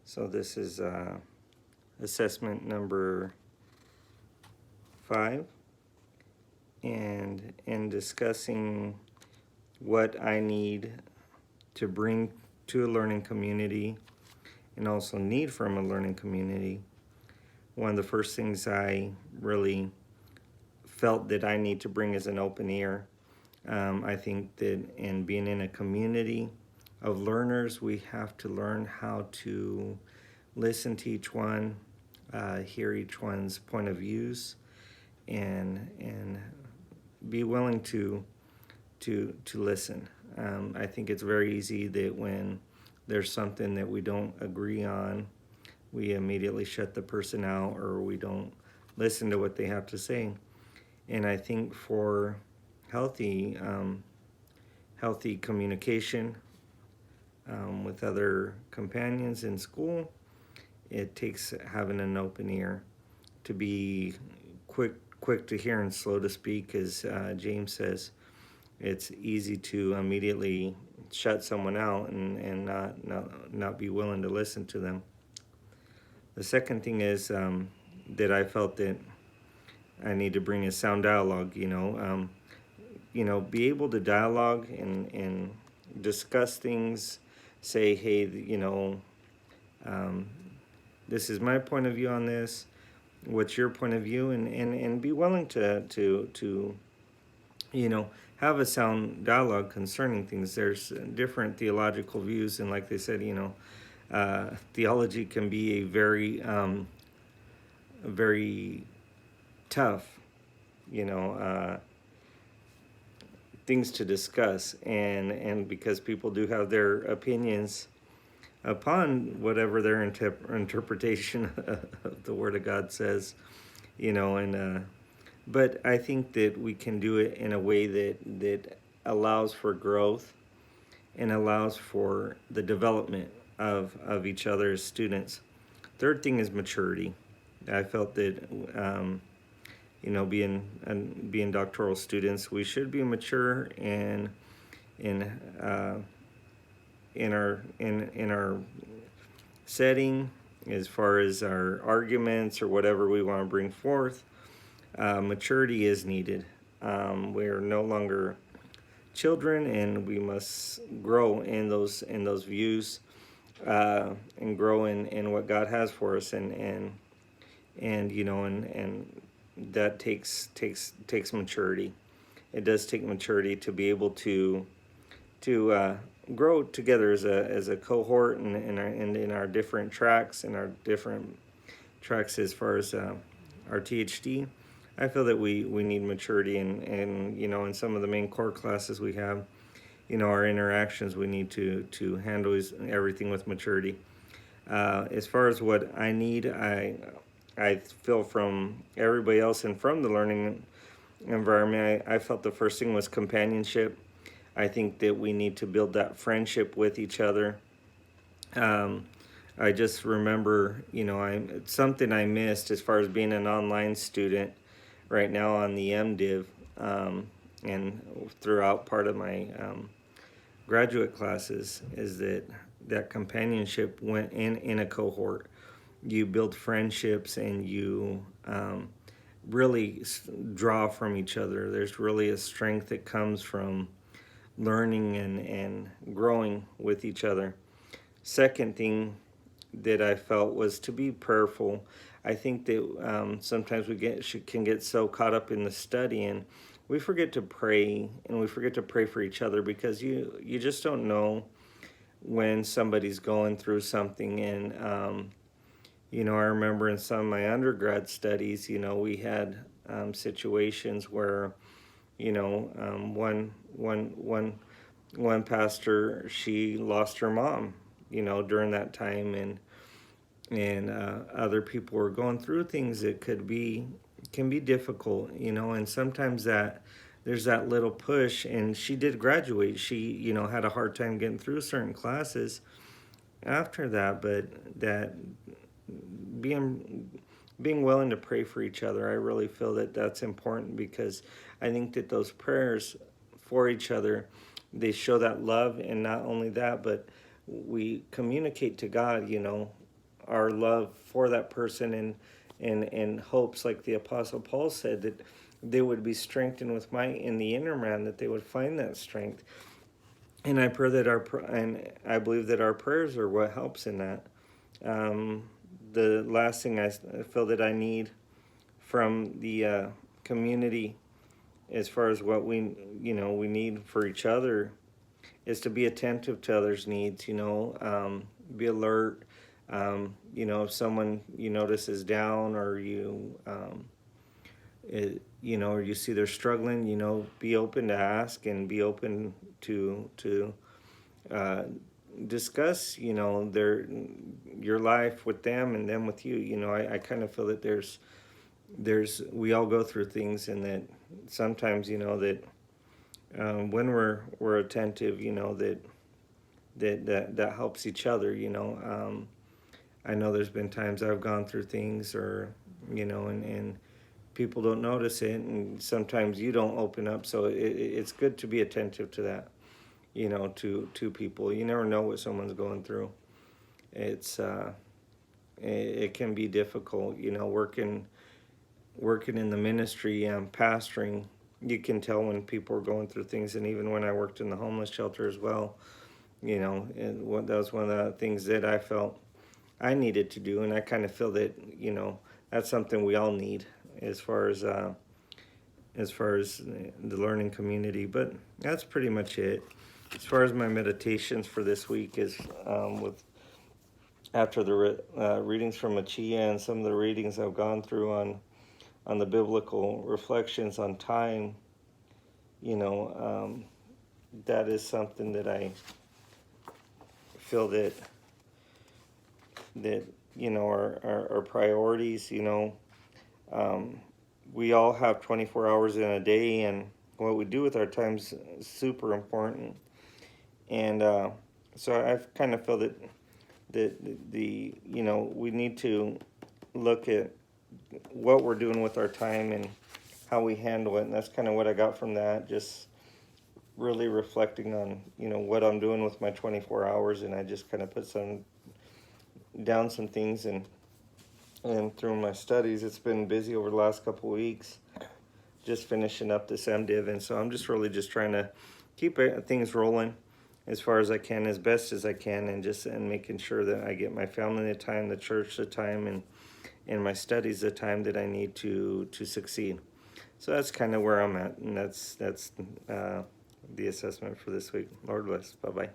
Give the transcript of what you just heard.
So this is assessment number 5, and in discussing what I need to bring to a learning community and also need from a learning community, one of the first things I really felt that I need to bring is an open ear. I think that in being in a community of learners, we have to learn how to listen to each one, hear each one's point of views, and be willing to listen. I think it's very easy that when there's something that we don't agree on, we immediately shut the person out or we don't listen to what they have to say. And I think for healthy communication with other companions in school, it takes having an open ear, to be quick to hear and slow to speak, as James says. It's easy to immediately shut someone out and not be willing to listen to them. The second thing is that I felt that I need to bring a sound dialogue. Be able to dialogue and discuss things. Say, hey, this is my point of view on this. What's your point of view? And be willing to have a sound dialogue concerning things. There's different theological views, and like they said, theology can be a very tough, things to discuss, and because people do have their opinions upon whatever their interpretation of the Word of God says, but I think that we can do it in a way that allows for growth and allows for the development of each other as students. Third thing is maturity. I felt that being doctoral students, we should be mature in our setting as far as our arguments or whatever we want to bring forth. Maturity is needed. We're no longer children, and we must grow in those views, and grow in what God has for us, and that takes maturity. It does take maturity to be able to grow together as a cohort and in our different tracks as far as our ThD. I feel that we need maturity, and in some of the main core classes we have, our interactions, we need to handle everything with maturity. As far as what I need, I feel from everybody else and from the learning environment, I felt the first thing was companionship. I think that we need to build that friendship with each other. I just remember, it's something I missed as far as being an online student right now on the MDiv, and throughout part of my graduate classes, is that companionship went in a cohort. You build friendships and you really draw from each other. There's really a strength that comes from learning and growing with each other. Second thing that I felt was to be prayerful. I think that sometimes we can get so caught up in the study, and we forget to pray, and we forget to pray for each other, because you just don't know when somebody's going through something. And I remember in some of my undergrad studies, we had situations where one pastor, she lost her mom during that time, and other people were going through things that can be difficult, and sometimes that there's that little push. And she did graduate. She had a hard time getting through certain classes after that, but that being willing to pray for each other, I really feel that that's important, because I think that those prayers for each other, they show that love. And not only that, but we communicate to God, our love for that person, and hopes, like the Apostle Paul said, that they would be strengthened with might in the inner man, that they would find that strength. And I pray that and I believe that our prayers are what helps in that. The last thing I feel that I need from the community, as far as what we need for each other, is to be attentive to others' needs. Be alert. If someone you notice is down, or or you see they're struggling, be open to ask, and be open to discuss, your life with them, and them with you. I kind of feel that we all go through things, and that sometimes, that when we're attentive, that helps each other. I know there's been times I've gone through things, or and people don't notice it, and sometimes you don't open up. So it's good to be attentive to that, to people. You never know what someone's going through. It can be difficult, working in the ministry, pastoring. You can tell when people are going through things. And even when I worked in the homeless shelter as well, that was one of the things that I felt I needed to do. And I kind of feel that, that's something we all need, as far as the learning community. But that's pretty much it. As far as my meditations for this week is, after the readings from Achia, and some of the readings I've gone through on the biblical reflections on time, that is something that I feel that are priorities. We all have 24 hours in a day, and what we do with our time is super important. And so I've kind of felt that we need to look at what we're doing with our time and how we handle it. And that's kind of what I got from that, just really reflecting on what I'm doing with my 24 hours. And I just kind of put some things, and through my studies, it's been busy over the last couple of weeks, just finishing up this MDiv. And so I'm just really just trying to keep things rolling as far as I can, as best as I can, and making sure that I get my family the time, the church the time, and my studies the time that I need to succeed. So that's kind of where I'm at, and that's the assessment for this week. Lord bless. Bye-bye.